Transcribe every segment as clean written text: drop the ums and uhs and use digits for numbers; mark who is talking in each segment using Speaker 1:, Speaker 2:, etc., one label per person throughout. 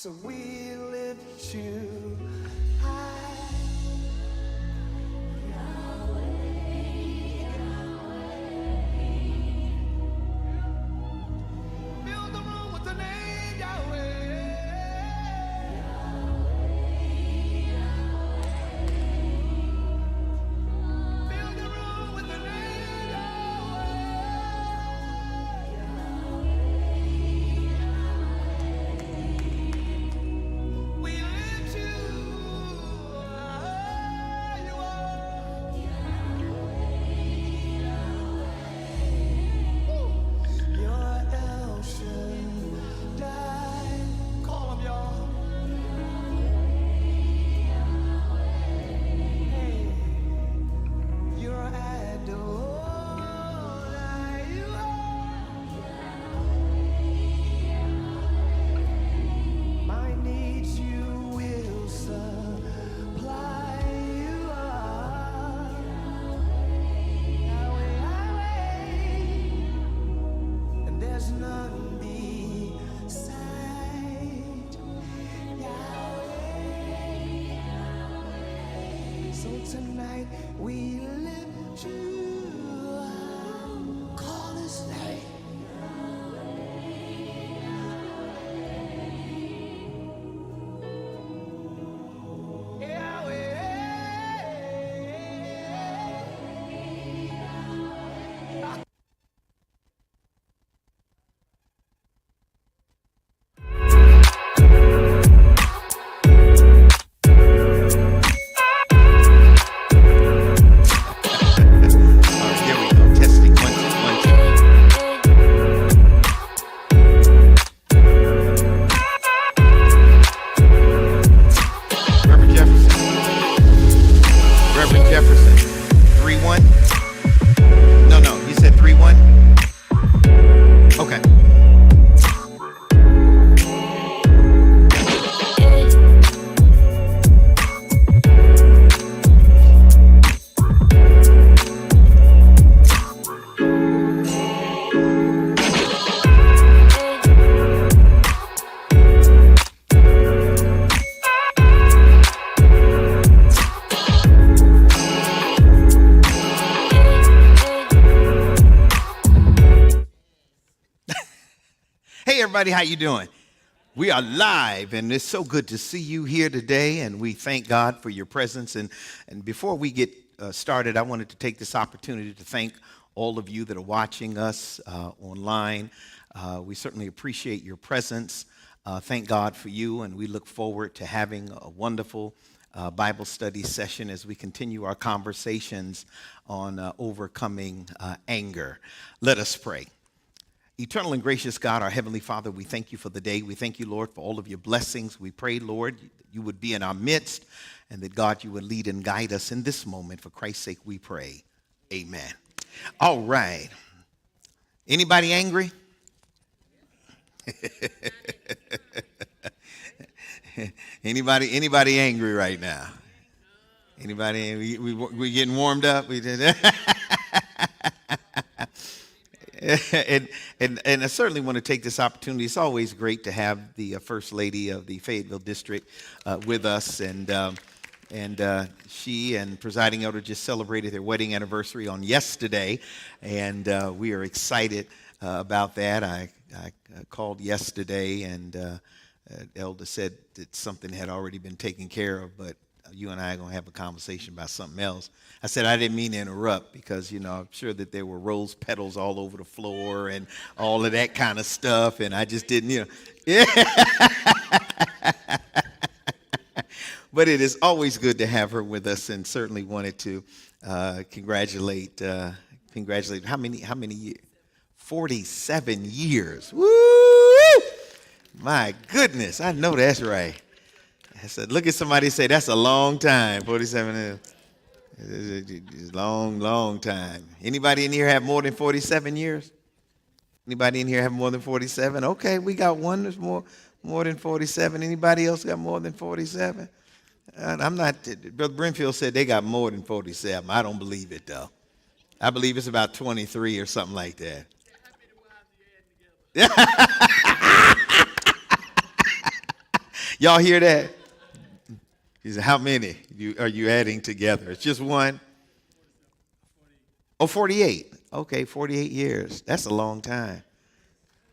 Speaker 1: So we lift you high. Fill the room with the name Yahweh. Fill the room with the name Yahweh. We lift you high. You are. You're El Shaddai. Call him, y'all. Hey, you're Adonai. You are. My needs you will supply. You are. Yahweh, Yahweh. And there's none beside Yahweh. So tonight we lift you up. Call his name. Yahweh.
Speaker 2: All right, here we go. Testing 1, 2, 1, 2. Reverend Jefferson. Reverend Jefferson. 3-1. No, you said 3-1. Okay. Hey everybody, how you doing? We are live, and it's so good to see you here today, and we thank God for your presence. And before we get started, I wanted to take this opportunity to thank all of you that are watching us online. We certainly appreciate your presence. Thank God for you, and we look forward to having a wonderful Bible study session as we continue our conversations on overcoming anger. Let us pray. Eternal and gracious God, our Heavenly Father, we thank you for the day. We thank you, Lord, for all of your blessings. We pray, Lord, you would be in our midst, and that, God, you would lead and guide us in this moment. For Christ's sake, we pray. Amen. All right. Anybody angry? Anybody angry right now? Anybody? We getting warmed up? We did. And I certainly want to take this opportunity. It's always great to have the First Lady of the Fayetteville District with us, and she and Presiding Elder just celebrated their wedding anniversary on yesterday, and we are excited about that. I called yesterday, and Elder said that something had already been taken care of, but you and I are going to have a conversation about something else. I said I didn't mean to interrupt because, I'm sure that there were rose petals all over the floor and all of that kind of stuff, and I just didn't, Yeah. But it is always good to have her with us, and certainly wanted to congratulate. How many years? 47 years. Woo! My goodness, I know that's right. I said, look at somebody say, that's a long time. 47 is a long time. Anybody in here have more than 47 years? Anybody in here have more than 47? Okay, we got one that's more than 47. Anybody else got more than 47? I'm not, Brother Brenfield said they got more than 47. I don't believe it, though. I believe it's about 23 or something like that. Y'all hear that? He said, how many are you adding together? It's just one? Oh, 48. Okay, 48 years. That's a long time.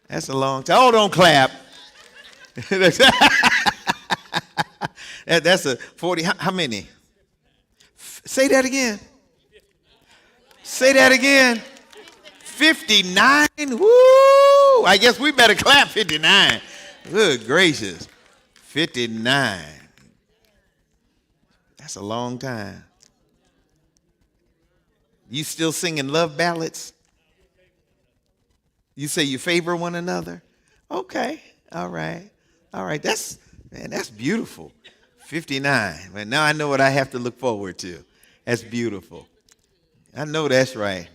Speaker 2: That's a long time. Oh, don't clap. That's a 40. How many? Say that again. Say that again. 59? Woo! I guess we better clap 59. Good gracious. 59. That's a long time. You still singing love ballads? You say you favor one another? Okay. All right. All right. That's beautiful. 59. But now I know what I have to look forward to. That's beautiful. I know that's right.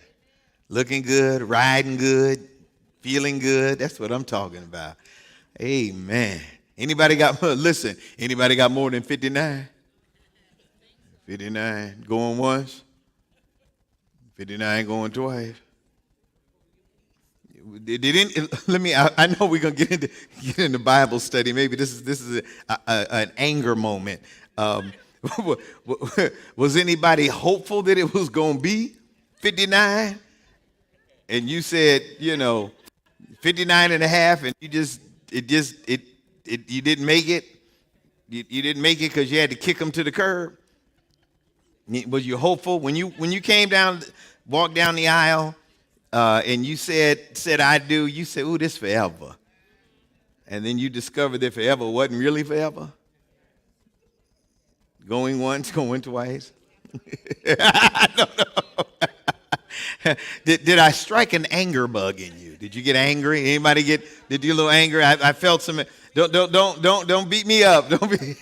Speaker 2: Looking good, riding good, feeling good. That's what I'm talking about. Amen. Anybody got more than 59? 59 going once? 59 going twice? I know we're gonna get into Bible study. Maybe this is an anger moment. Was anybody hopeful that it was gonna be 59? And you said, 59 and a half, and you didn't make it. You didn't make it because you had to kick them to the curb. Was you hopeful when you came down, walked down the aisle? And you said I do, you said, ooh, this forever. And then you discovered that forever wasn't really forever. Going once, going twice. I don't know. Did I strike an anger bug in you? Did you get angry? Did you a little angry? I felt some, don't beat me up. Don't be.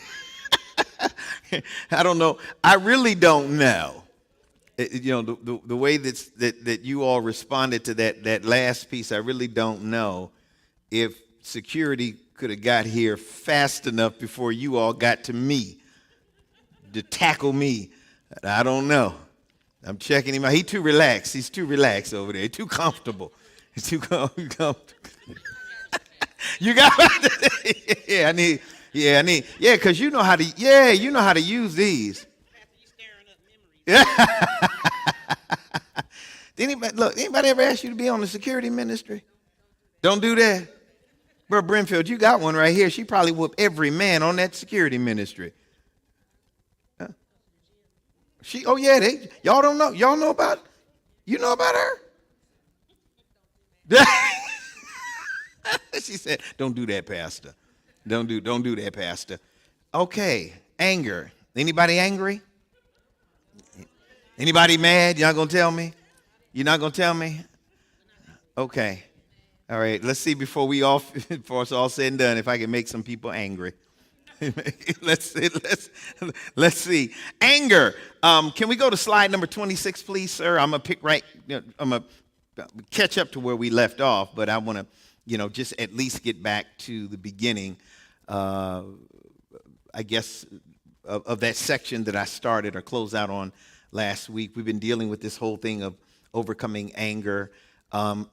Speaker 2: I don't know. I really don't know. The way that you all responded to that last piece, I really don't know if security could have got here fast enough before you all got to me to tackle me. I don't know. I'm checking him out. He's too relaxed. He's too relaxed over there. Too comfortable. He's too comfortable. You got because you know how to use these. Yeah. Anybody ever ask you to be on the security ministry? Don't do that. Bro, Brenfield, you got one right here. She probably whooped every man on that security ministry. Huh? Y'all don't know. Y'all know about, you know about her? She said, don't do that, Pastor. Don't do that, Pastor. Okay, anger. Anybody angry? Anybody mad? You're not going to tell me? You're not going to tell me? Okay. All right. Let's see before it's all said and done if I can make some people angry. Let's see. Anger. Can we go to slide number 26, please, sir? I'm going to catch up to where we left off, but I want to, just at least get back to the beginning, I guess, of that section that I started or closed out on last week. We've been dealing with this whole thing of overcoming anger.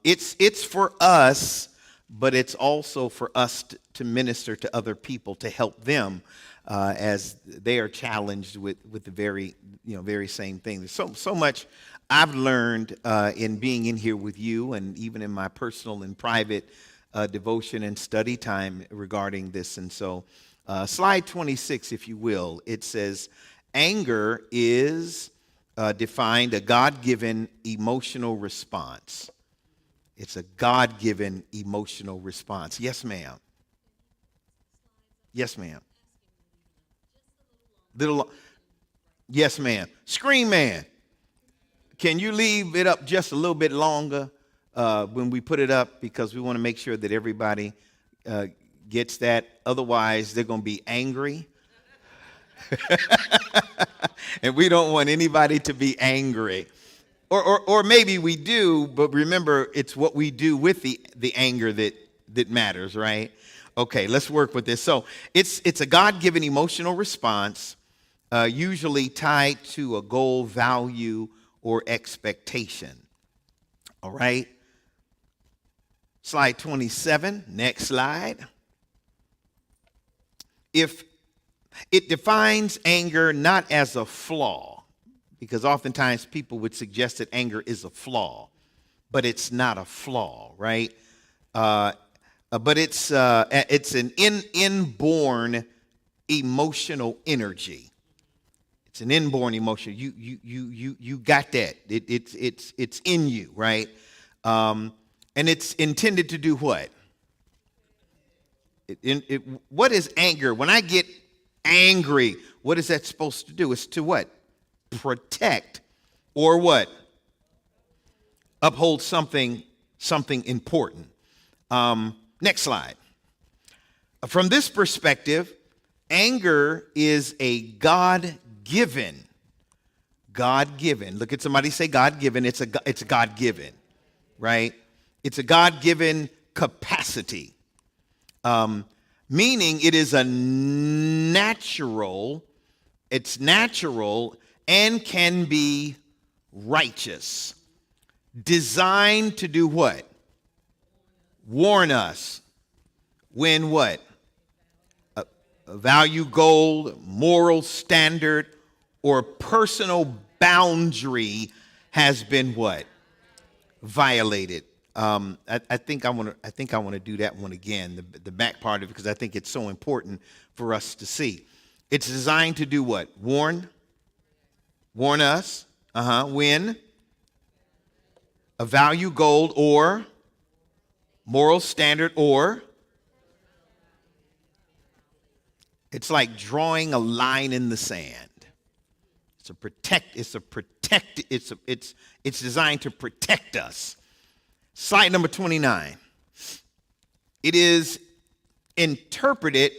Speaker 2: It's for us, but it's also for us to minister to other people, to help them as they are challenged with the very same thing. There's so much I've learned in being in here with you, and even in my personal and private devotion and study time regarding this. And so slide 26, if you will, it says, anger is defined a God-given emotional response. It's a God-given emotional response. Yes, ma'am. Yes, ma'am. Yes, ma'am. Screen man. Can you leave it up just a little bit longer when we put it up? Because we want to make sure that everybody gets that. Otherwise, they're going to be angry. And we don't want anybody to be angry. Or maybe we do, but remember, it's what we do with the anger that matters, right? Okay, let's work with this. So it's a God-given emotional response, usually tied to a goal, value, or expectation. All right? Slide 27, next slide. if it defines anger not as a flaw, because oftentimes people would suggest that anger is a flaw, but it's not a flaw, right? But it's an inborn emotional energy. It's an inborn emotion. You got that. It's in you, right? And it's intended to do what? What is anger? When I get angry, what is that supposed to do? It's to what? Protect or what? Uphold something important. Next slide. From this perspective, anger is a God-given. Look at somebody, say God-given. It's God-given, right? It's a God-given capacity. Meaning it is it's natural and can be righteous. Designed to do what? Warn us when what? A value goal, moral standard, or personal boundary has been what? Violated. I think I want to do that one again, the back part of it, because I think it's so important for us to see. It's designed to do what? Warn us. When a value goal or moral standard, or it's like drawing a line in the sand. It's designed to protect us. Slide number 29. It is interpreted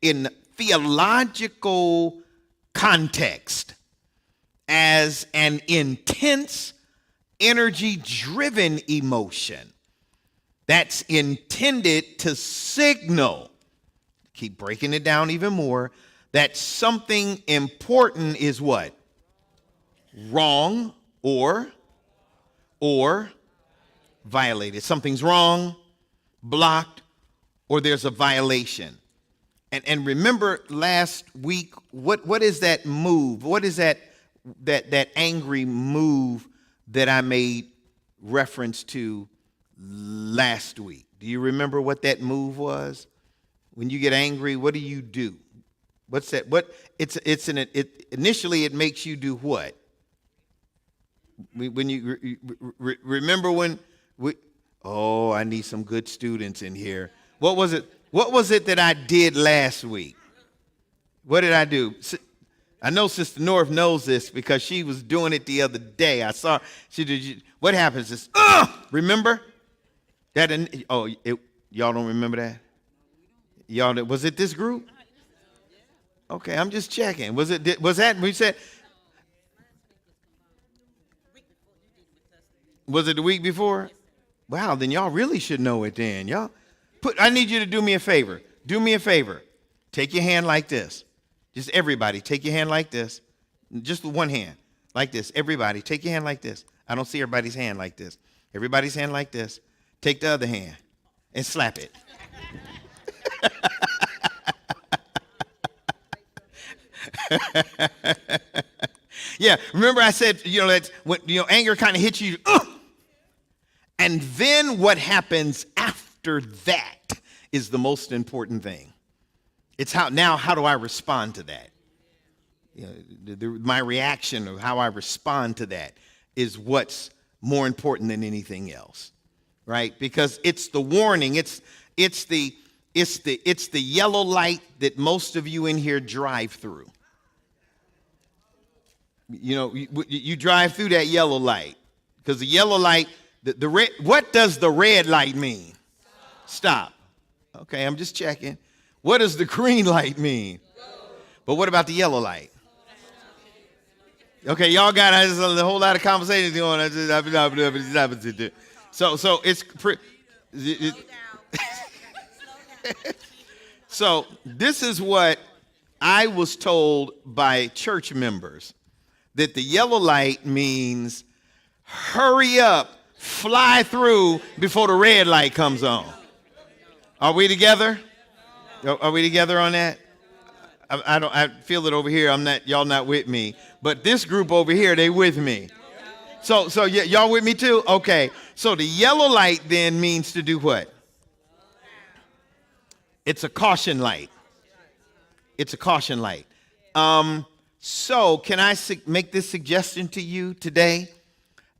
Speaker 2: in theological context as an intense, energy-driven emotion that's intended to signal, keep breaking it down even more, that something important is what? Wrong or violated. Something's wrong, blocked, or there's a violation. And remember last week, what is that move? What is that angry move that I made reference to last week? Do you remember what that move was? When you get angry, what do? What's that? Initially it makes you do what? When you remember when I need some good students in here. What was it? What was it that I did last week? What did I do? I know Sister North knows this because she was doing it the other day. I saw she did. What happens is, remember that? Y'all don't remember that? Was it this group? Okay, I'm just checking. Was that we said? Was it the week before? Wow, then y'all really should know it then. I need you to do me a favor. Do me a favor. Take your hand like this. Just everybody, take your hand like this. Just one hand, like this. Everybody, take your hand like this. I don't see everybody's hand like this. Everybody's hand like this. Take the other hand and slap it. Yeah, remember I said, that when anger kind of hits you, and then what happens after that is the most important thing. It's how do I respond to that? My reaction or how I respond to that is what's more important than anything else, right? Because it's the warning, it's the yellow light that most of you in here drive through. You drive through that yellow light because the yellow light, the red. What does the red light mean? Stop. Okay, I'm just checking. What does the green light mean? But what about the yellow light? Okay, y'all got a whole lot of conversations going on. So it's so this is what I was told by church members, that the yellow light means hurry up, fly through before the red light comes on. Are we together? Are we together on that? I feel it over here. Y'all not with me. But this group over here, they with me. So y'all with me too? Okay. So the yellow light then means to do what? It's a caution light. It's a caution light. So can I make this suggestion to you today?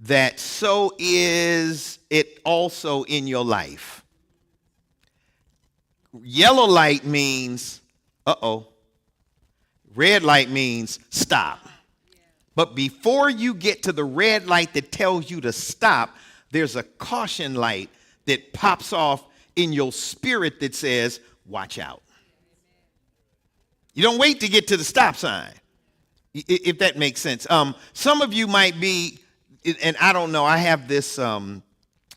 Speaker 2: That so is it also in your life. Yellow light means, uh-oh. Red light means stop. But before you get to the red light that tells you to stop, there's a caution light that pops off in your spirit that says, watch out. You don't wait to get to the stop sign, if that makes sense. Some of you might be, and I don't know, I have this, and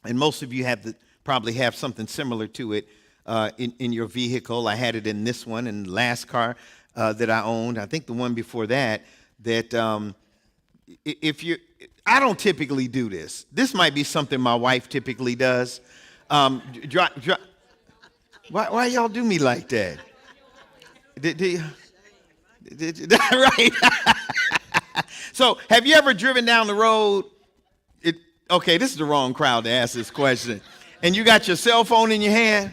Speaker 2: most of you probably have something similar to it in your vehicle. I had it in this one, in the last car that I owned. I think the one before that, I don't typically do this. This might be something my wife typically does. Why y'all do me like that? Right. So have you ever driven down the road? Okay, this is the wrong crowd to ask this question. And you got your cell phone in your hand?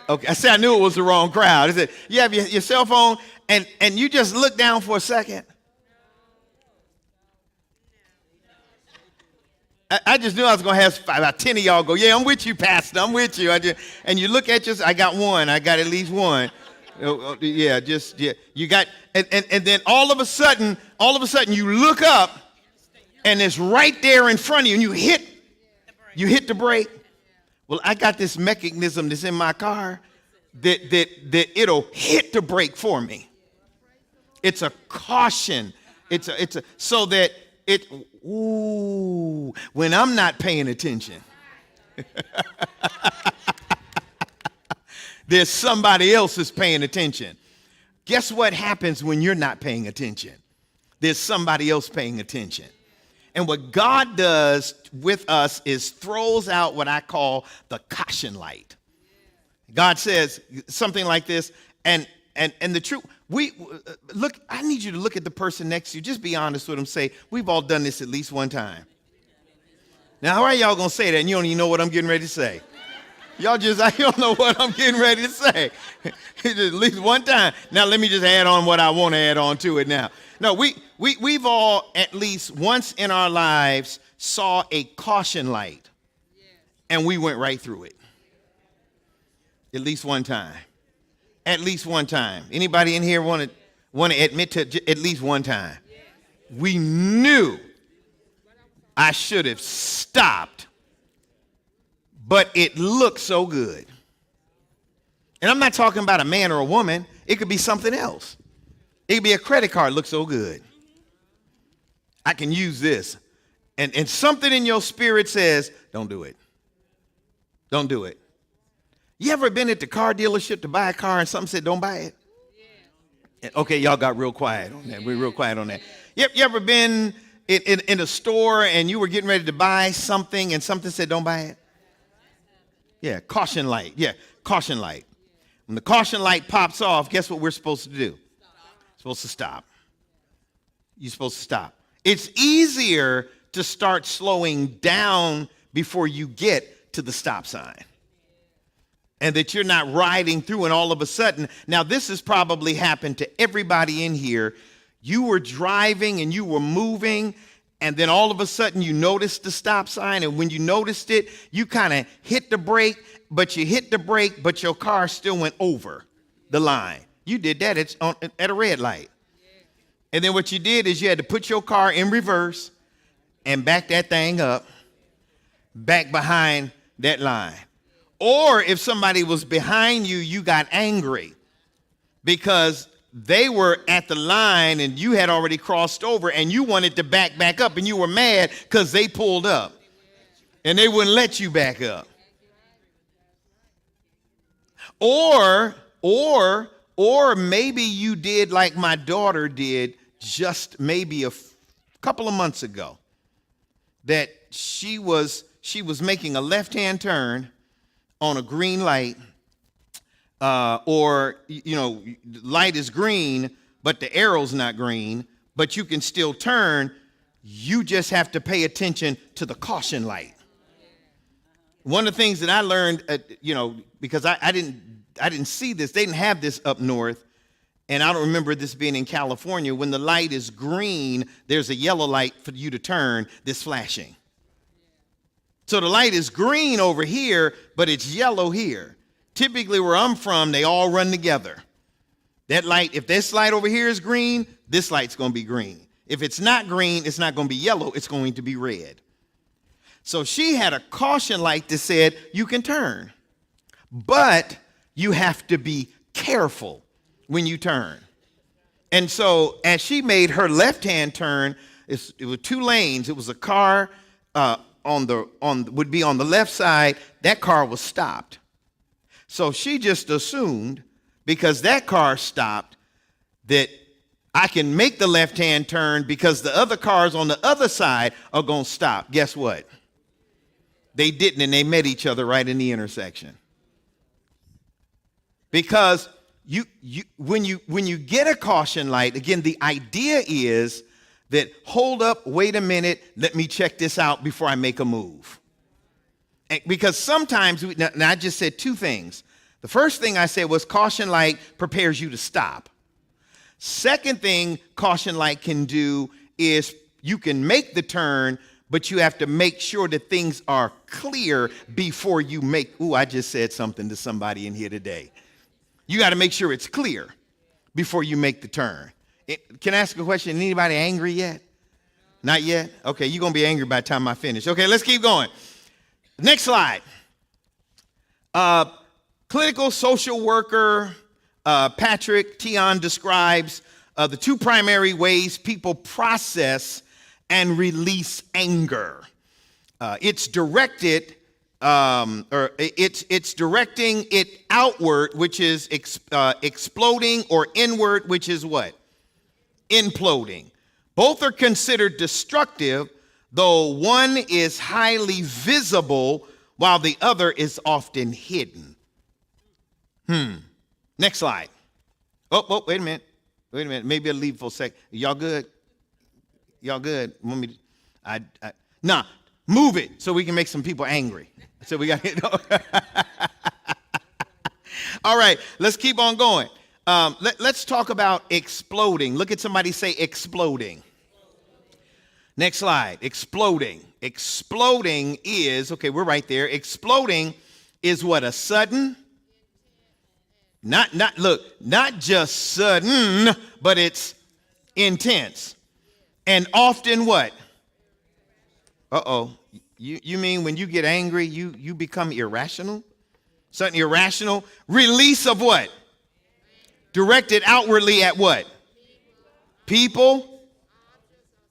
Speaker 2: Okay, I said I knew it was the wrong crowd. I said, you have your cell phone and you just look down for a second. I just knew I was going to have about 10 of y'all go, yeah, I'm with you, Pastor. I'm with you. And you look at I got one. I got at least one. Yeah. You got, and then all of a sudden, you look up, and it's right there in front of you, and you hit the brake. Well, I got this mechanism that's in my car that it'll hit the brake for me. It's a caution. So that when I'm not paying attention, there's somebody else that's paying attention. Guess what happens when you're not paying attention? There's somebody else paying attention. And what God does with us is throws out what I call the caution light. God says something like this, and the truth, look, I need you to look at the person next to you. Just be honest with them. Say, we've all done this at least one time. Now, how are y'all going to say that and you don't even know what I'm getting ready to say? I don't know what I'm getting ready to say. At least one time. Now, let me just add on what I want to add on to it now. No, we've all at least once in our lives saw a caution light and we went right through it. At least one time. At least one time. Anybody in here want to admit to at least one time? We knew I should have stopped, but it looked so good. And I'm not talking about a man or a woman. It could be something else. It could be a credit card looks so good. I can use this. And something in your spirit says, don't do it. Don't do it. You ever been at the car dealership to buy a car and something said, don't buy it? Yeah. Okay, y'all got real quiet on that. We're real quiet on that. You ever been in a store and you were getting ready to buy something and something said, don't buy it? Yeah, caution light. Yeah, caution light. When the caution light pops off, guess what we're supposed to do? Supposed to stop. You're supposed to stop. It's easier to start slowing down before you get to the stop sign. And that you're not riding through and all of a sudden, now this has probably happened to everybody in here. You were driving and you were moving, and then all of a sudden you noticed the stop sign, and when you noticed it, you kind of hit the brake, but your car still went over the line. You did that at a red light. And then what you did is you had to put your car in reverse and back that thing up, back behind that line. Or if somebody was behind you, you got angry because they were at the line and you had already crossed over and you wanted to back up, and you were mad because they pulled up and they wouldn't let you back up. Or maybe you did like my daughter did just maybe a couple of months ago, that she was making a left-hand turn on a green light, or, light is green, but the arrow's not green, but you can still turn. You just have to pay attention to the caution light. One of the things that I learned, because I didn't see this, they didn't have this up north, and I don't remember this being in California. When the light is green, there's a yellow light for you to turn that's flashing. So the light is green over here, but it's yellow here. Typically where I'm from, they all run together. That light, if this light over here is green, this light's going to be green. If it's not green, it's not going to be yellow, it's going to be red. So she had a caution light that said you can turn, but you have to be careful when you turn. And so as she made her left-hand turn, it was 2 lanes. It was a car would be on the left side. That car was stopped. So she just assumed, because that car stopped, that I can make the left-hand turn because the other cars on the other side are going to stop. Guess what? They didn't, and they met each other right in the intersection. Because when you get a caution light, again, the idea is that, hold up, wait a minute, let me check this out before I make a move. And because sometimes, now I just said 2 things. The first thing I said was caution light prepares you to stop. Second thing caution light can do is you can make the turn, but you have to make sure that things are clear before you make. I just said something to somebody in here today. You got to make sure it's clear before you make the turn. Can I ask a question? Anybody angry yet? Not yet? Okay, you're going to be angry by the time I finish. Okay, let's keep going. Next slide. Clinical social worker Patrick Tion describes the 2 primary ways people process and release anger. It's directed, it's directing it outward, which is exploding, or inward, which is what? Imploding. Both are considered destructive, though one is highly visible while the other is often hidden. Next slide. Wait a minute. Maybe I'll leave for a sec. Y'all good? Y'all good? Want me to? Move it so we can make some people angry. So we got All right, let's keep on going. Let's talk about exploding. Look at somebody, say exploding. Next slide. Exploding. Exploding is, okay, we're right there. Exploding is what? A sudden, not just sudden, but it's intense. And often what? You mean when you get angry, you become irrational? Something irrational. Release of what? Directed outwardly at what? People,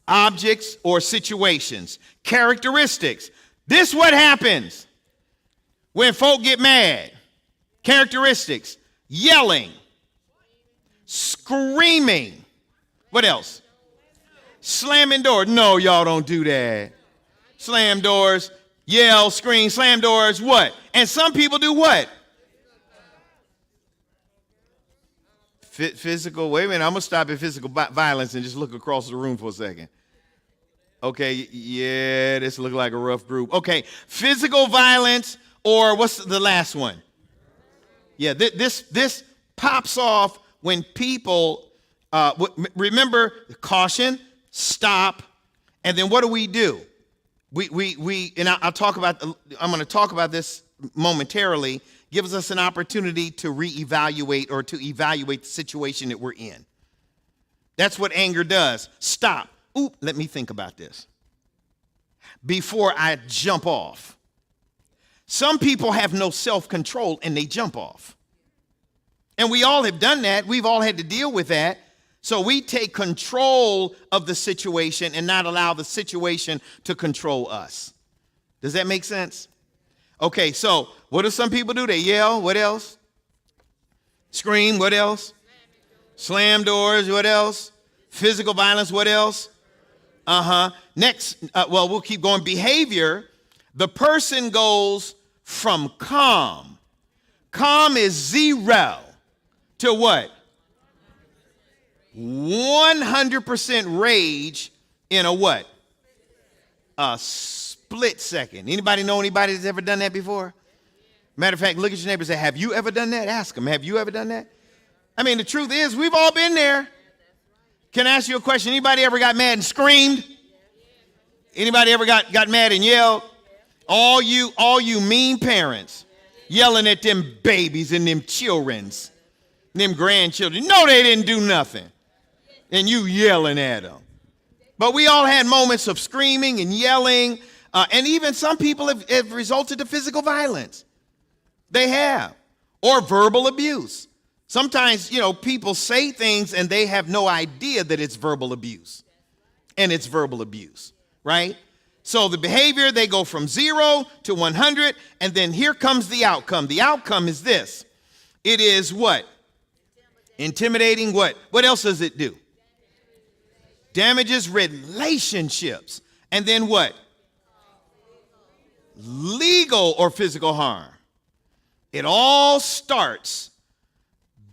Speaker 2: objects, or situations. Characteristics. This what happens when folk get mad. Characteristics. Yelling. Screaming. What else? Slamming doors. No, y'all don't do that. Slam doors, yell, scream, slam doors, what? And some people do what? Physical, wait a minute, I'm going to stop at physical violence and just look across the room for a second. Okay, yeah, this looks like a rough group. Okay, physical violence, or what's the last one? Yeah, this pops off when people, remember, caution, stop, and then what do? And I'll talk about, I'm going to talk about this momentarily, gives us an opportunity to reevaluate or to evaluate the situation that we're in. That's what anger does. Stop. Let me think about this before I jump off. Some people have no self-control and they jump off. And we all have done that. We've all had to deal with that. So we take control of the situation and not allow the situation to control us. Does that make sense? Okay, so what do some people do? They yell. What else? Scream. What else? Slam doors. What else? Physical violence. What else? Next, we'll keep going. Behavior. The person goes from calm Calm is 0 to what? 100% rage in a what? A split second. Anybody know anybody that's ever done that before? Matter of fact, look at your neighbor and say, have you ever done that? Ask them, have you ever done that? I mean, the truth is, we've all been there. Can I ask you a question? Anybody ever got mad and screamed? Anybody ever got mad and yelled? All you mean parents yelling at them babies and them childrens, them grandchildren. No, they didn't do nothing. And you yelling at them. But we all had moments of screaming and yelling. And even some people have resulted to physical violence. They have. Or verbal abuse. Sometimes, people say things and they have no idea that it's verbal abuse. And it's verbal abuse, right? So the behavior, they go from 0 to 100, and then here comes the outcome. The outcome is this. It is what? Intimidating what? What else does it do? Damages relationships. And then what? Legal or physical harm. It all starts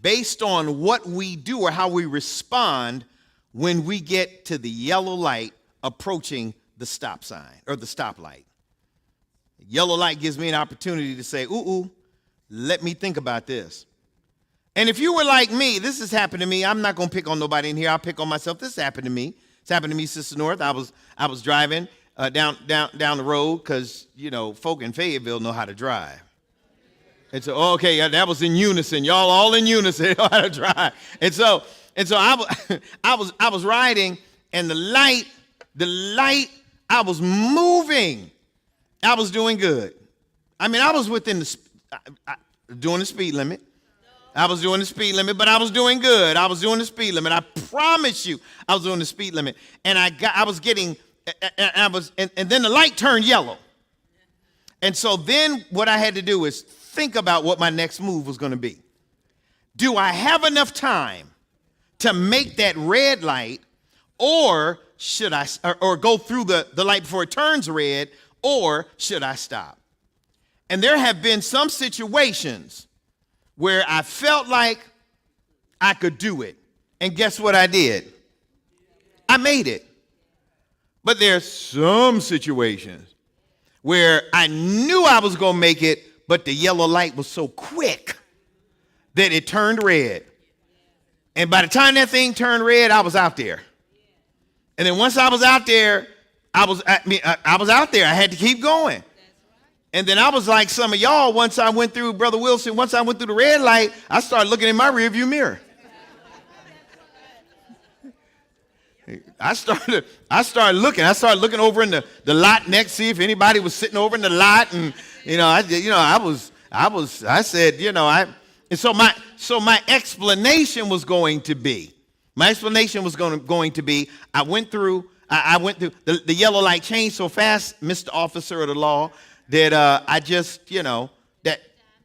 Speaker 2: based on what we do or how we respond when we get to the yellow light approaching the stop sign or the stoplight. Yellow light gives me an opportunity to say, let me think about this. And if you were like me, this has happened to me. I'm not going to pick on nobody in here. I'll pick on myself. This happened to me. It's happened to me, Sister North. I was driving down the road because, folk in Fayetteville know how to drive. And so, okay, that was in unison. Y'all all in unison know how to drive. And so I was riding, and the light, I was moving. I was doing good. I mean, I was within doing the speed limit. I was doing the speed limit, but I was doing good. I was doing the speed limit. I promise you, I was doing the speed limit. And and then the light turned yellow. And so then what I had to do is think about what my next move was going to be. Do I have enough time to make that red light, or should I, or go through the light before it turns red, or should I stop? And there have been some situations where I felt like I could do it. And guess what I did? I made it. But there's some situations where I knew I was going to make it, but the yellow light was so quick that it turned red. And by the time that thing turned red, I was out there. And then once I was out there, I was out there. I had to keep going. And then I was like some of y'all, once I went through, Brother Wilson, once I went through the red light, I started looking in my rearview mirror. I started looking. I started looking over in the lot next, see if anybody was sitting over in the lot. And, I said, and so my explanation was going to be, I went through the yellow light changed so fast, Mr. Officer of the Law, that I just, that,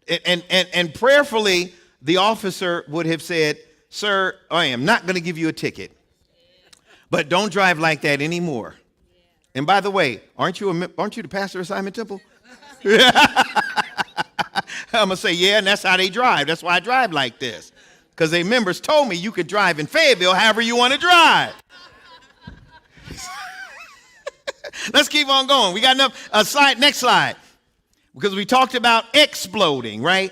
Speaker 2: and prayerfully, the officer would have said, sir, I am not going to give you a ticket, but don't drive like that anymore. And by the way, aren't you the pastor of Simon Temple? I'm going to say, yeah, and that's how they drive. That's why I drive like this. Because they members told me you could drive in Fayetteville however you want to drive. Let's keep on going. We got enough. Next slide. Because we talked about exploding, right?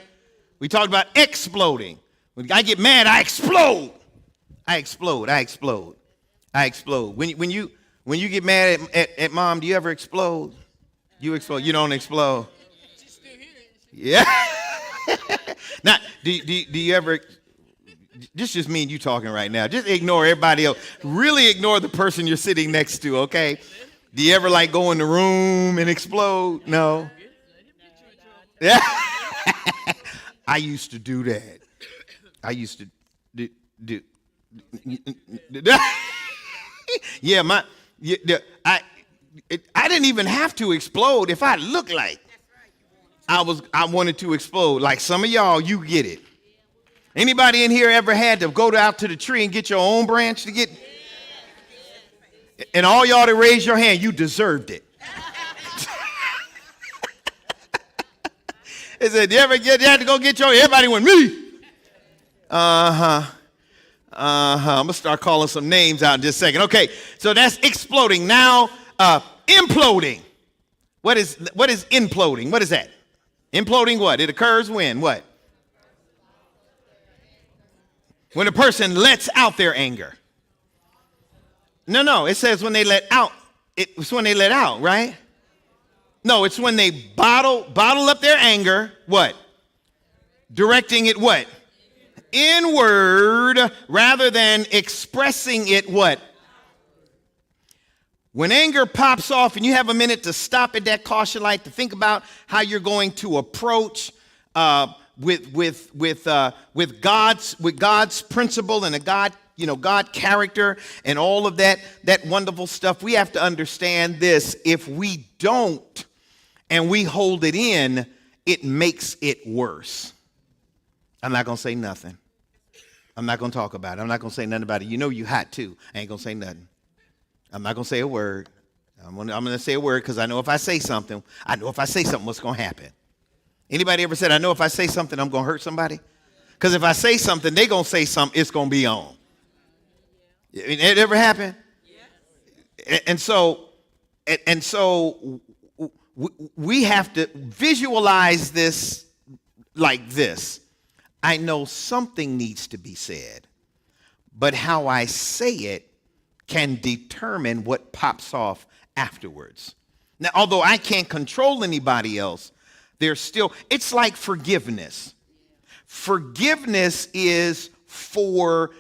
Speaker 2: We talked about exploding. When I get mad, I explode. I explode. When you get mad at mom, do you ever explode? You explode. You don't explode. Yeah. Now, do you ever? This just means you talking right now. Just ignore everybody else. Really ignore the person you're sitting next to. Okay. Do you ever go in the room and explode? No. Yeah. I used to do that. I used to do. Yeah, I didn't even have to explode if I looked like I wanted to explode. Like some of y'all, you get it. Anybody in here ever had to go out to the tree and get your own branch to get? And all y'all that raised your hand, you deserved it. He said, you had to go get your, everybody went, me. I'm going to start calling some names out in just a second. Okay, so that's exploding. Now, imploding. What is imploding? What is that? Imploding what? It occurs when? What? When a person lets out their anger. No, it says when they let out. It's when they let out, right? No, it's when they bottle up their anger, what? Directing it what? Inward rather than expressing it what? When anger pops off and you have a minute to stop at that caution light to think about how you're going to approach with God's principle and God character and all of that wonderful stuff, we have to understand this. If we don't and we hold it in, it makes it worse. I'm not going to say nothing. I'm not going to talk about it. I'm not going to say nothing about it. You know you hot too. I ain't going to say nothing. I'm not going to say a word. I'm going to say a word because I know if I say something, what's going to happen. Anybody ever said, I know if I say something, I'm going to hurt somebody? Because if I say something, they're going to say something, it's going to be on. It ever happened? Yeah. And so we have to visualize this like this. I know something needs to be said, but how I say it can determine what pops off afterwards. Now, although I can't control anybody else, it's like forgiveness. Forgiveness is for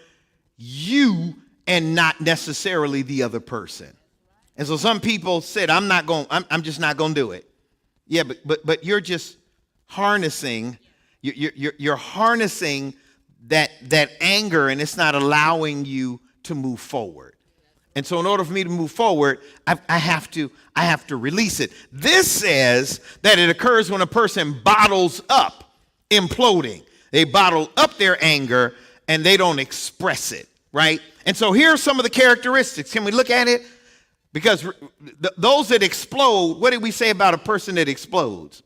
Speaker 2: you and not necessarily the other person. And so some people said, I'm just not going to do it. Yeah, but you're just harnessing, you're harnessing that anger, and it's not allowing you to move forward. And so in order for me to move forward, I have to release it. This says that it occurs when a person bottles up, imploding. They bottle up their anger and they don't express it, right? And so here are some of the characteristics. Can we look at it? Because those that explode, what did we say about a person that explodes?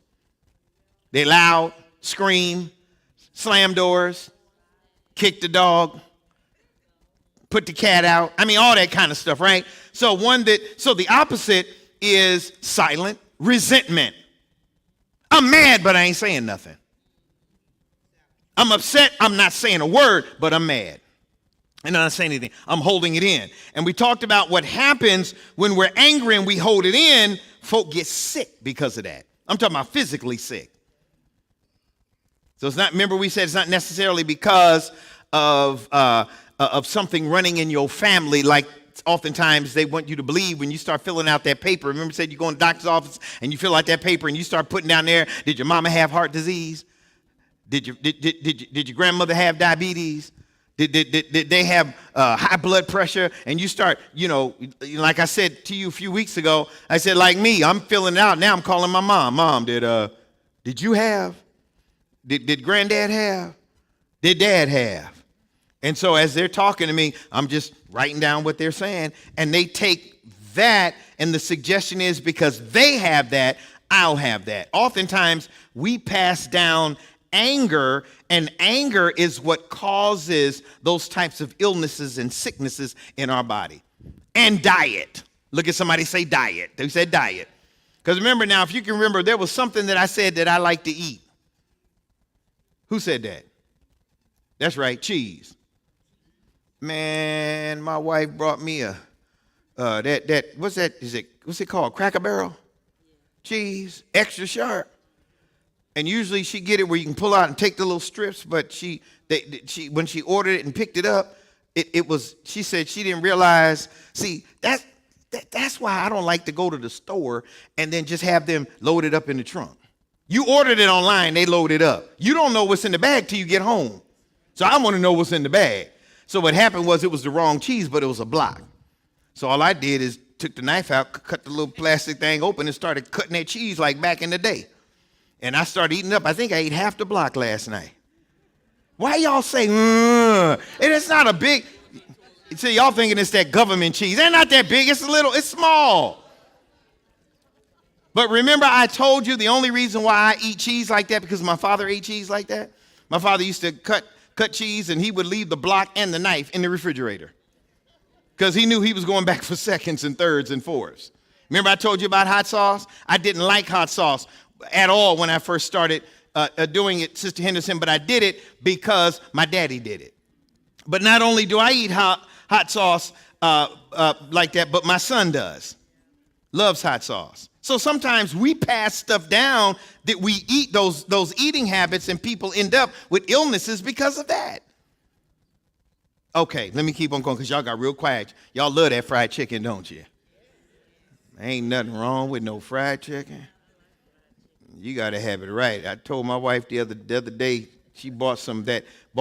Speaker 2: They loud, scream, slam doors, kick the dog, put the cat out. I mean, all that kind of stuff, right? So the opposite is silent resentment. I'm mad, but I ain't saying nothing. I'm upset. I'm not saying a word, but I'm mad. And I'm not saying anything. I'm holding it in. And we talked about what happens when we're angry and we hold it in. Folk get sick because of that. I'm talking about physically sick. So it's not, remember we said it's not necessarily because of something running in your family, like oftentimes they want you to believe when you start filling out that paper. Remember, said you go in the doctor's office and you fill out that paper and you start putting down there, did your mama have heart disease? Did your grandmother have diabetes? Did they have high blood pressure? And you start, like I said to you a few weeks ago, I said, like me, I'm filling it out. Now I'm calling my mom. Mom, did you have? Did granddad have? Did dad have? And so as they're talking to me, I'm just writing down what they're saying. And they take that, and the suggestion is because they have that, I'll have that. Oftentimes, we pass down anger, and anger is what causes those types of illnesses and sicknesses in our body. And diet. Look at somebody, say diet. They said diet. Because remember now, if you can remember, there was something that I said that I like to eat. Who said that? That's right, cheese. Man, my wife brought me what's it called? Cracker Barrel? Cheese, extra sharp. And usually she get it where you can pull out and take the little strips, but she when she ordered it and picked it up, she said she didn't realize, see, that's why I don't like to go to the store and then just have them load it up in the trunk. You ordered it online, they load it up. You don't know what's in the bag till you get home. So I want to know what's in the bag. So what happened was it was the wrong cheese, but it was a block. So all I did is took the knife out, cut the little plastic thing open, and started cutting that cheese like back in the day. And I started eating up. I think I ate half the block last night. Why y'all say, and it's not a big, see, y'all thinking it's that government cheese. They're not that big. It's small. But remember, I told you the only reason why I eat cheese like that because my father ate cheese like that. My father used to cut cheese, and he would leave the block and the knife in the refrigerator because he knew he was going back for seconds and thirds and fourths. Remember I told you about hot sauce? I didn't like hot sauce at all when I first started doing it, Sister Henderson, but I did it because my daddy did it. But not only do I eat hot sauce like that, but my son does. Loves hot sauce. So sometimes we pass stuff down that we eat, those eating habits, and people end up with illnesses because of that. Okay, let me keep on going because y'all got real quiet. Y'all love that fried chicken, don't you? Ain't nothing wrong with no fried chicken. You got to have it right. I told my wife the other day, she bought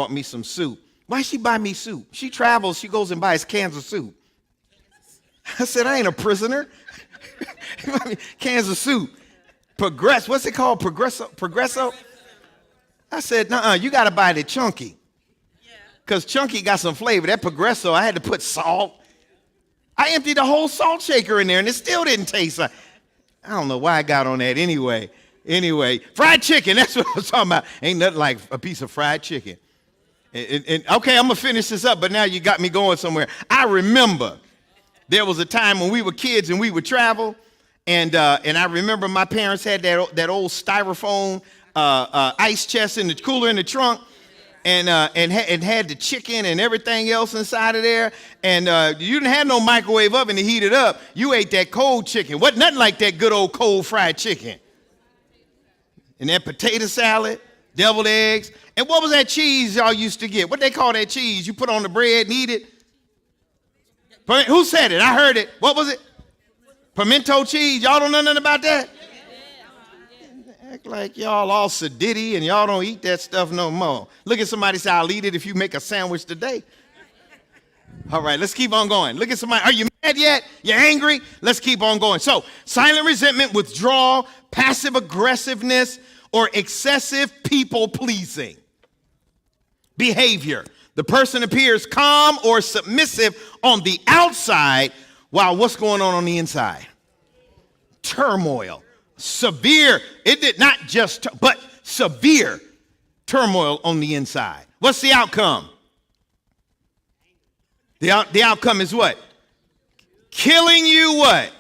Speaker 2: me some soup. Why she buy me soup? She travels, she goes and buys cans of soup. I said, I ain't a prisoner. Cans of soup. What's it called? Progresso? I said, you got to buy the chunky. Because chunky got some flavor. That Progresso, I had to put salt. I emptied the whole salt shaker in there, and it still didn't taste like. I don't know why I got on that anyway. Anyway, fried chicken, that's what I was talking about. Ain't nothing like a piece of fried chicken. And okay, I'm going to finish this up, but now you got me going somewhere. I remember there was a time when we were kids and we would travel, and I remember my parents had that old styrofoam ice chest in the cooler in the trunk, and had the chicken and everything else inside of there, and you didn't have no microwave oven to heat it up. You ate that cold chicken. Wasn't nothing like that good old cold fried chicken. And that potato salad, deviled eggs, and what was that cheese y'all used to get? What they call that cheese? You put on the bread and eat it? Who said it? I heard it. What was it? Pimento cheese. Y'all don't know nothing about that? Act like y'all all sedity and y'all don't eat that stuff no more. Look at somebody say, I'll eat it if you make a sandwich today. All right, let's keep on going. Look at somebody. Are you mad yet? You angry? Let's keep on going. So, silent resentment, withdrawal, passive aggressiveness, or excessive people pleasing behavior. The person appears calm or submissive on the outside while what's going on the inside? Turmoil. Severe, it did not just, but severe turmoil on the inside. What's the outcome? The outcome is what? Killing you what?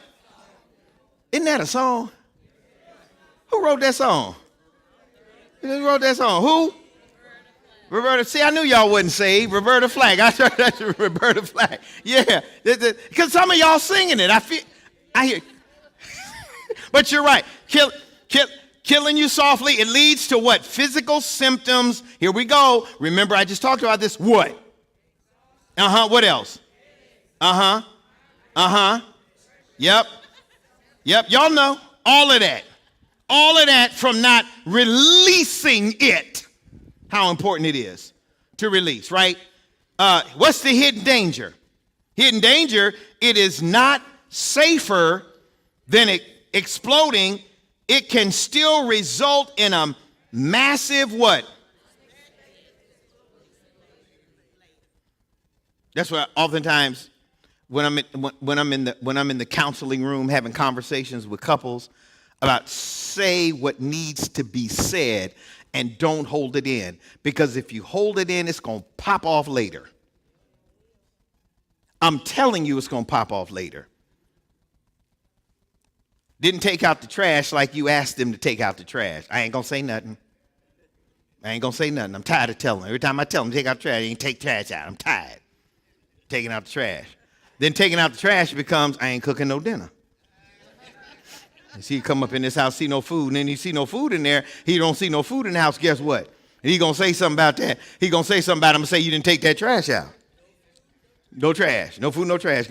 Speaker 2: Isn't that a song? Who wrote that song? Who wrote that song? Who? Roberta. See, I knew y'all wasn't saved. Roberta Flack. I heard that's Roberta Flack. Yeah, because some of y'all singing it. I hear. But you're right. Killing you softly, it leads to what? Physical symptoms. Here we go. Remember, I just talked about this. What? What else? Yep. Y'all know all of that. All of that from not releasing it. How important it is to release, right? What's the hidden danger? Hidden danger, it is not safer than exploding. It can still result in a massive what? That's why oftentimes when I'm in the counseling room having conversations with couples about say what needs to be said and don't hold it in, because if you hold it in, it's going to pop off later. I'm telling you, it's going to pop off later. Didn't take out the trash like you asked them to take out the trash. I ain't going to say nothing. I'm tired of telling them. Every time I tell them to take out the trash, they ain't take trash out. I'm tired. Taking out the trash. Then taking out the trash becomes, I ain't cooking no dinner. You see, you come up in this house, see no food, and then you see no food in there. He don't see no food in the house. Guess what? And he going to say something about that. He going to say something about it. I'm going to say, you didn't take that trash out. No trash. No food, no trash.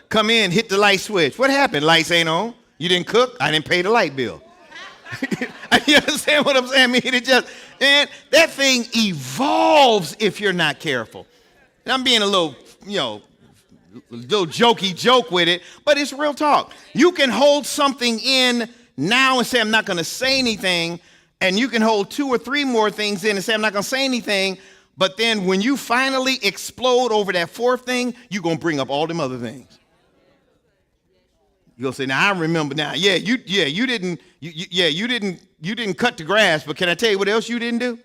Speaker 2: Come in, hit the light switch. What happened? Lights ain't on. You didn't cook. I didn't pay the light bill. You understand what I'm saying? I mean, and that thing evolves if you're not careful. And I'm being a little jokey joke with it, but it's real talk. You can hold something in now and say, I'm not going to say anything. And you can hold 2 or 3 more things in and say, I'm not going to say anything. But then when you finally explode over that 4th thing, you're going to bring up all them other things. You'll say, now I remember now. You didn't cut the grass, but can I tell you what else you didn't do?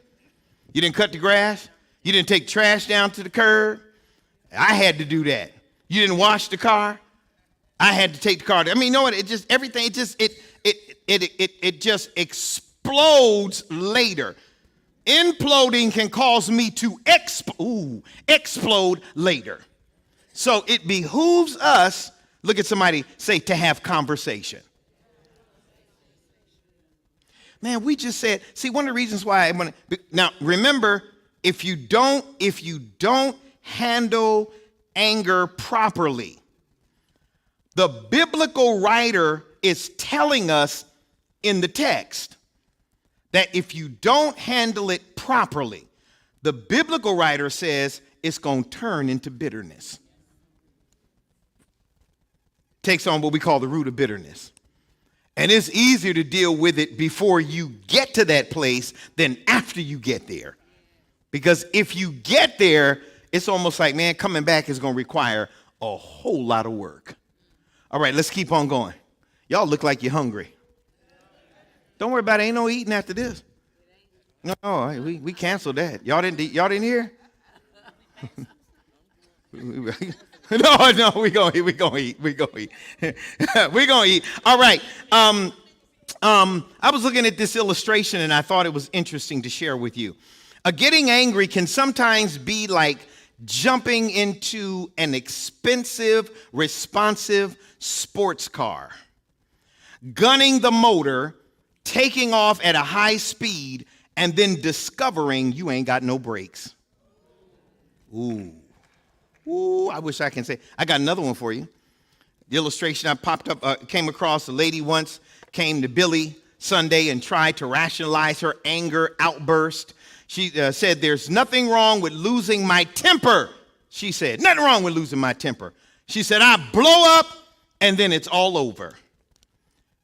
Speaker 2: You didn't cut the grass. You didn't take trash down to the curb. I had to do that. You didn't wash the car. I had to take the car. I mean, you know what? It just everything. It just explodes later. Imploding can cause me to explode later. So it behooves us. Look at somebody, say, to have conversation. Man, we just said, see, one of the reasons why I want to, now remember, if you don't handle anger properly, the biblical writer is telling us in the text that if you don't handle it properly, the biblical writer says it's going to turn into bitterness. Takes on what we call the root of bitterness. And it's easier to deal with it before you get to that place than after you get there. Because if you get there, it's almost like, man, coming back is going to require a whole lot of work. All right, let's keep on going. Y'all look like you're hungry. Don't worry about it. Ain't no eating after this. No, we canceled that. Y'all didn't hear? No, we gonna eat. We gonna eat. We gonna eat. All right. I was looking at this illustration and I thought it was interesting to share with you. Getting angry can sometimes be like jumping into an expensive, responsive sports car, gunning the motor, taking off at a high speed, and then discovering you ain't got no brakes. Ooh, I wish I can say. I got another one for you. The illustration I came across, a lady once came to Billy Sunday and tried to rationalize her anger outburst. She said, there's nothing wrong with losing my temper. She said, nothing wrong with losing my temper. She said, I blow up and then it's all over.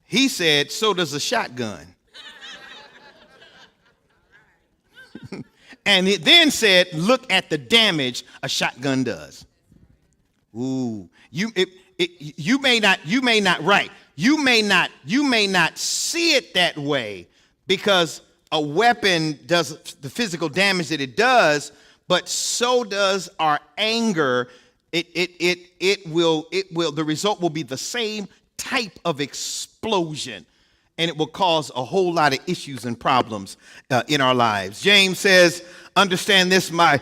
Speaker 2: He said, so does a shotgun. And it then said, look at the damage a shotgun does. Ooh, you may not see it that way because a weapon does the physical damage that it does, but so does our anger. The result will be the same type of explosion, and it will cause a whole lot of issues and problems in our lives. James says, understand this, my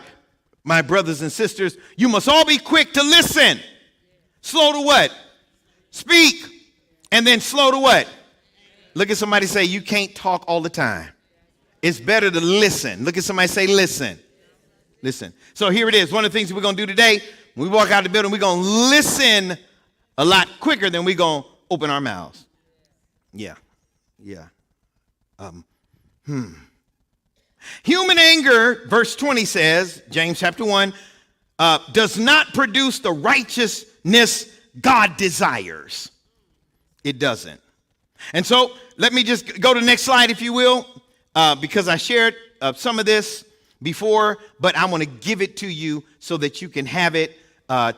Speaker 2: brothers and sisters, you must all be quick to listen. Slow to what? Speak. And then slow to what? Look at somebody, say, you can't talk all the time. It's better to listen. Look at somebody, say, listen. Listen. So here it is. One of the things we're going to do today, when we walk out the building, we're going to listen a lot quicker than we're going to open our mouths. Yeah. Human anger, verse 20 says, James chapter 1, does not produce the righteousness God desires. It doesn't. And so let me just go to the next slide, if you will, because I shared some of this before, but I want to give it to you so that you can have it,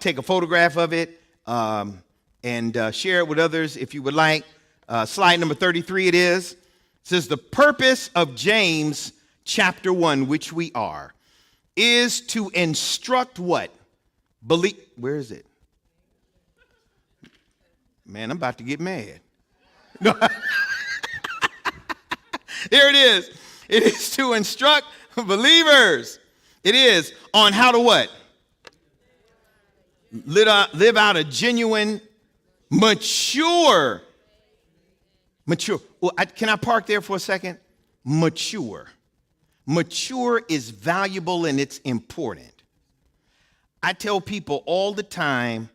Speaker 2: take a photograph of it, and share it with others if you would like. Slide number 33 it is. It says the purpose of James chapter 1, which we are, is to instruct what? Where is it? Man, I'm about to get mad. No. Here it is. It is to instruct believers. It is on how to what? Live out a genuine, mature. Well, can I park there for a second? Mature. Mature is valuable and it's important. I tell people all the time,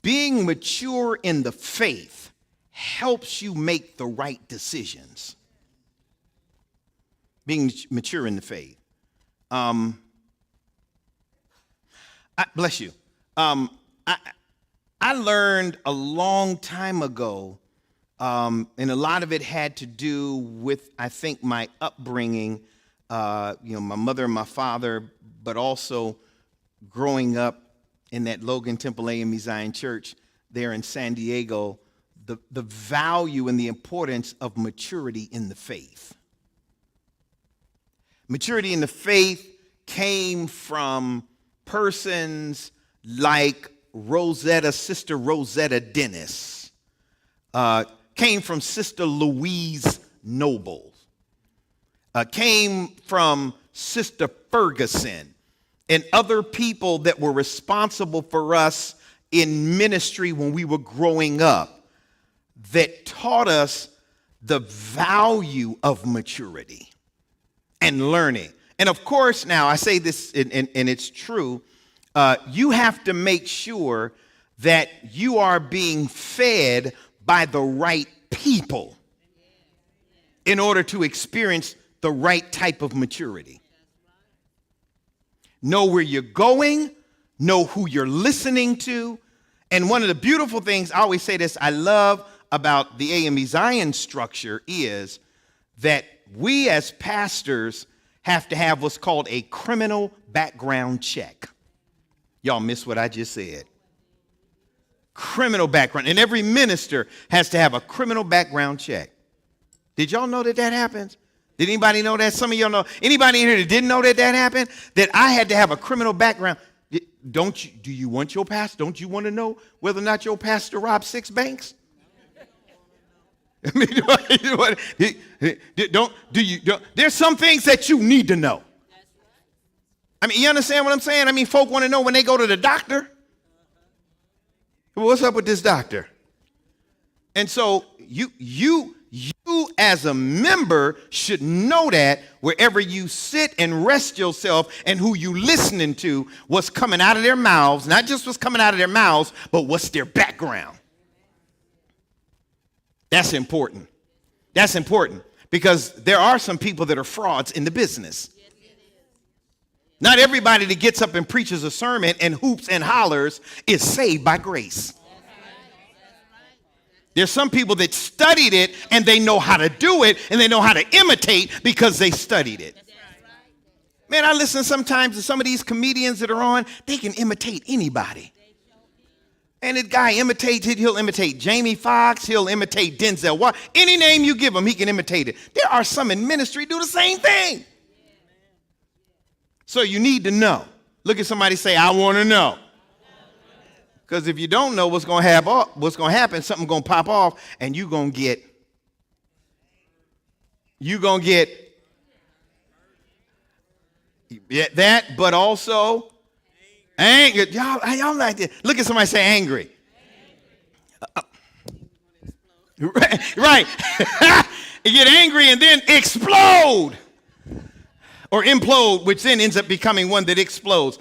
Speaker 2: being mature in the faith helps you make the right decisions. Being mature in the faith. Bless you. I learned a long time ago, and a lot of it had to do with, I think, my upbringing, my mother and my father, but also growing up in that Logan Temple AME Zion Church, there in San Diego the value and the importance of maturity in the faith. Maturity in the faith came from persons like Sister Rosetta Dennis, came from Sister Louise Noble, came from Sister Ferguson, and other people that were responsible for us in ministry when we were growing up that taught us the value of maturity and learning. And of course, now I say this, and it's true, you have to make sure that you are being fed by the right people in order to experience the right type of maturity. Know where you're going, know who you're listening to. And one of the beautiful things, I always say this, I love about the AME Zion structure is that we as pastors have to have what's called a criminal background check. Y'all missed what I just said. Criminal background. And every minister has to have a criminal background check. Did y'all know that happens? Did anybody know that? Some of y'all know. Anybody in here that didn't know that happened? That I had to have a criminal background. Do you want your pastor? Don't you want to know whether or not your pastor robbed 6 banks? I mean, there's some things that you need to know. I mean, you understand what I'm saying? I mean, folk want to know when they go to the doctor. What's up with this doctor? And so you as a member should know that wherever you sit and rest yourself and who you listening to, what's coming out of their mouths, not just what's coming out of their mouths, but what's their background. That's important. That's important because there are some people that are frauds in the business. Not everybody that gets up and preaches a sermon and hoops and hollers is saved by grace. There's some people that studied it and they know how to do it and they know how to imitate because they studied it. Man, I listen sometimes to some of these comedians that are on, they can imitate anybody. And that guy imitates it. He'll imitate Jamie Foxx. He'll imitate Denzel Washington. Any name you give him, he can imitate it. There are some in ministry do the same thing. So you need to know. Look at somebody say, I want to know. Because if you don't know what's going to happen, something's going to pop off, and you're going to get that, but also angry. Y'all like this. Look at somebody say angry. Right. You get angry and then explode. Or implode, which then ends up becoming one that explodes.